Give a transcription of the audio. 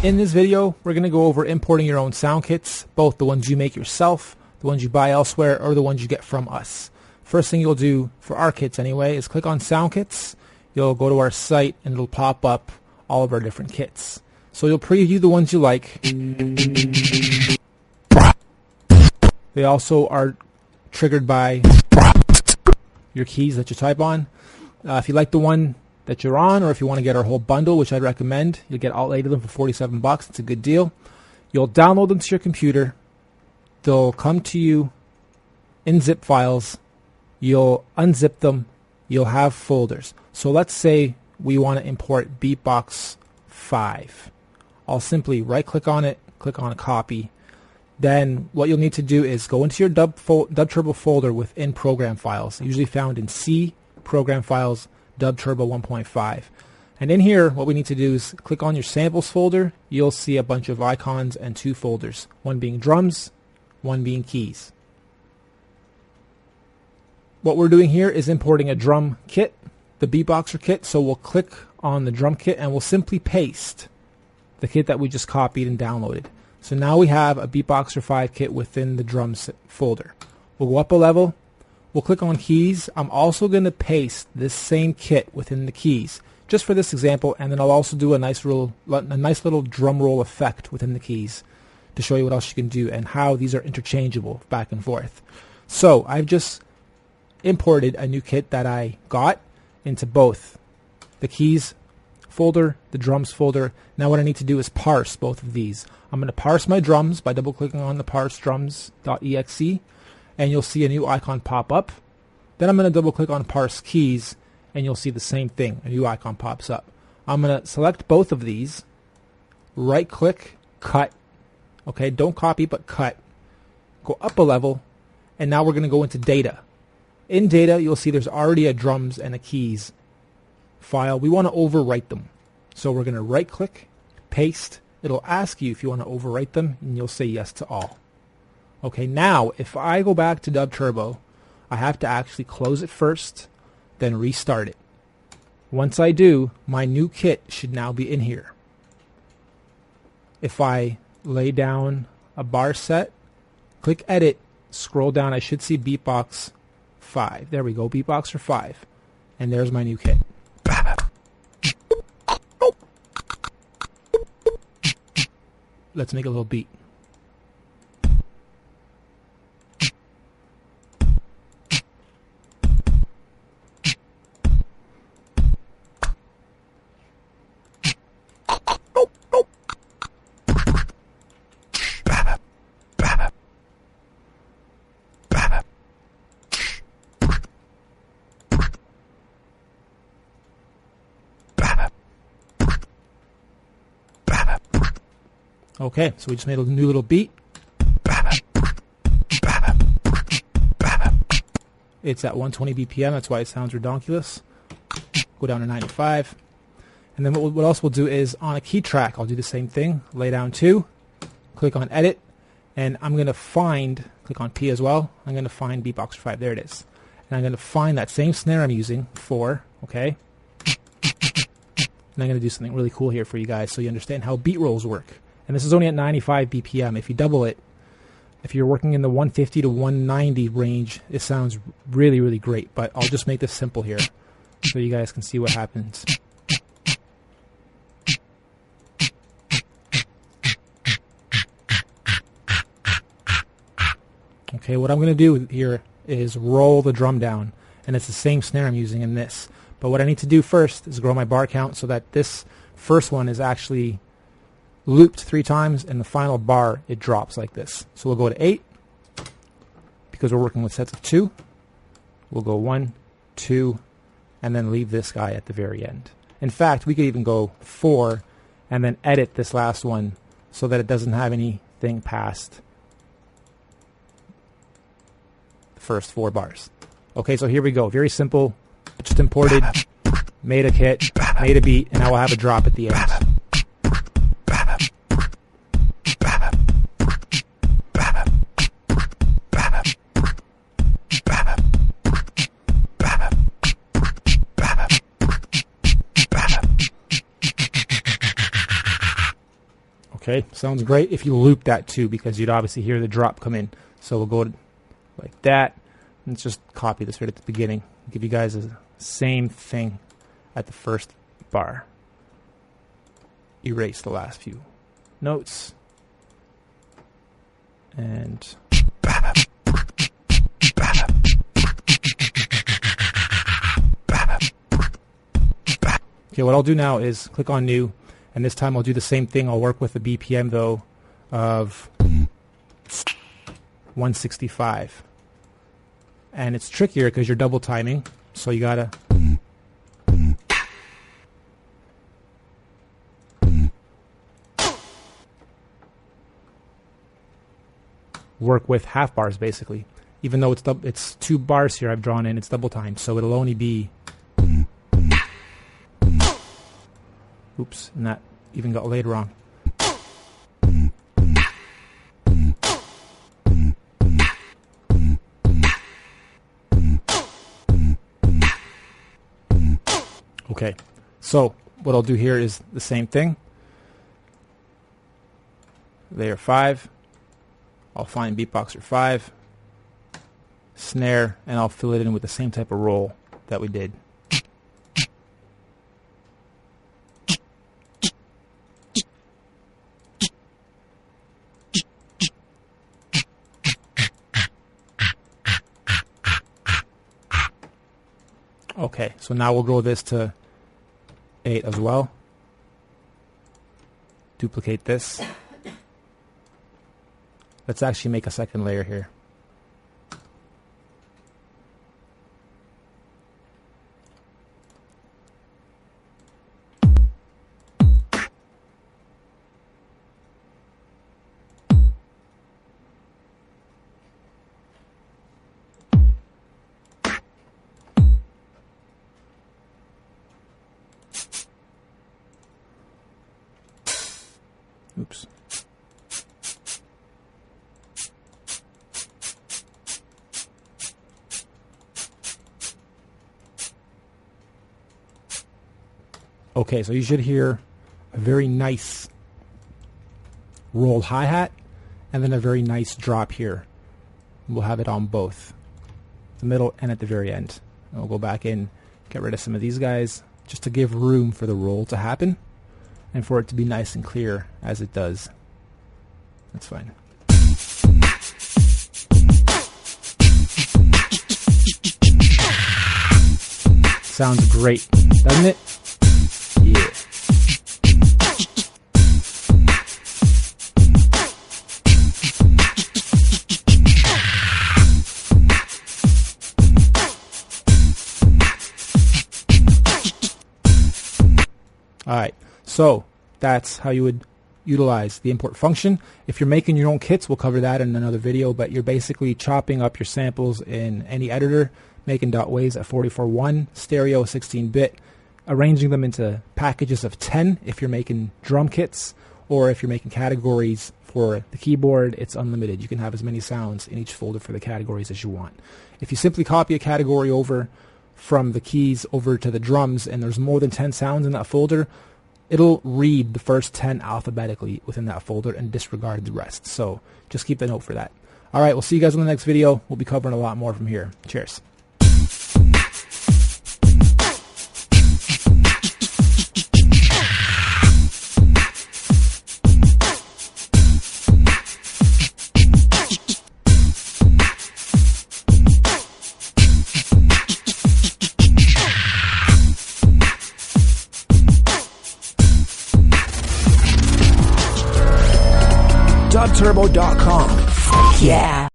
In this video, we're going to go over importing your own sound kits, both the ones you make yourself, the ones you buy elsewhere, or the ones you get from us. First thing you'll do, for our kits anyway, is click on Sound Kits. You'll go to our site and it'll pop up all of our different kits. So you'll preview the ones you like. They also are triggered by your keys that you type on. If you like the one that you're on, or if you want to get our whole bundle, which I'd recommend, you'll get all 8 of them for $47. It's a good deal. You'll download them to your computer. They'll come to you in zip files. You'll unzip them. You'll have folders. So let's say we want to import Beatbox 5. I'll simply right-click on it, click on Copy. Then what you'll need to do is go into your DUBturbo folder within Program Files, usually found in C, Program Files, DUBturbo 1.5. And in here, what we need to do is click on your Samples folder. You'll see a bunch of icons and 2 folders, one being drums, one being keys. What we're doing here is importing a drum kit, the Beatboxer kit. So we'll click on the drum kit and we'll simply paste the kit that we just copied and downloaded. So now we have a Beatboxer 5 kit within the drums folder. We'll go up a level. We'll click on keys. I'm also going to paste this same kit within the keys, just for this example, and then I'll also do a nice little drum roll effect within the keys to show you what else you can do and how these are interchangeable back and forth. So I've just imported a new kit that I got into both the keys folder, the drums folder. Now what I need to do is parse both of these. I'm going to parse my drums by double clicking on the parse drums.exe, and you'll see a new icon pop up. Then I'm going to double click on parse keys and you'll see the same thing, a new icon pops up. I'm going to select both of these, right click, cut. Okay, don't copy but cut. Go up a level, and now we're going to go into data. In data, you'll see there's already a drums and a keys file. We want to overwrite them. So we're going to right click, paste. It'll ask you if you want to overwrite them, and you'll say yes to all. Okay, now if I go back to DUBturbo, I have to actually close it first, then restart it. Once I do, my new kit should now be in here. If I lay down a bar set, click Edit, scroll down, I should see Beatbox 5. There we go, Beatboxer 5. And there's my new kit. Let's make a little beat. Okay, so we just made a new little beat. It's at 120 BPM, that's why it sounds redonkulous. Go down to 95. And then what else we'll do is on a key track, I'll do the same thing. Lay down 2, click on Edit, and I'm going to find, click on P as well, I'm going to find Beatboxer 5, there it is. And I'm going to find that same snare I'm using, 4, okay? And I'm going to do something really cool here for you guys so you understand how beat rolls work. And this is only at 95 BPM. If you double it, if you're working in the 150 to 190 range, it sounds really, really great. But I'll just make this simple here so you guys can see what happens. Okay, what I'm going to do here is roll the drum down. And it's the same snare I'm using in this. But what I need to do first is grow my bar count so that this first one is actually looped 3 times, and the final bar, it drops like this. So we'll go to 8, because we're working with sets of 2. We'll go 1, 2, and then leave this guy at the very end. In fact, we could even go 4, and then edit this last one so that it doesn't have anything past the first 4 bars. Okay, so here we go. Very simple. Just imported, made a kit, made a beat, and now we'll have a drop at the end. Okay, sounds great if you loop that too, because you'd obviously hear the drop come in. So we'll go like that. Let's just copy this right at the beginning. Give you guys the same thing at the first bar. Erase the last few notes. And okay, what I'll do now is click on new, and this time I'll do the same thing. I'll work with a BPM though of 165. And it's trickier because you're double timing, so you gotta work with half bars basically. Even though it's 2 bars here I've drawn in, it's double timed, so it'll only be oops, and that even got laid wrong. Okay, so what I'll do here is the same thing. Layer 5. I'll find beatboxer 5, snare, and I'll fill it in with the same type of roll that we did. Okay, so now we'll grow this to 8 as well. Duplicate this. Let's actually make a second layer here. Oops. Okay, so you should hear a very nice rolled hi-hat and then a very nice drop here. We'll have it on both the middle and at the very end. And we'll go back in, get rid of some of these guys just to give room for the roll to happen and for it to be nice and clear as it does. That's fine. Sounds great, doesn't it? Yeah. Alright, so that's how you would utilize the import function. If you're making your own kits, we'll cover that in another video, but you're basically chopping up your samples in any editor, making .waves at 44.1, stereo 16-bit, arranging them into packages of 10 if you're making drum kits, or if you're making categories for the keyboard, it's unlimited. You can have as many sounds in each folder for the categories as you want. If you simply copy a category over from the keys over to the drums and there's more than 10 sounds in that folder, it'll read the first 10 alphabetically within that folder and disregard the rest. So just keep a note for that. Alright, we'll see you guys in the next video. We'll be covering a lot more from here. Cheers. DUBturbo.com. Yeah.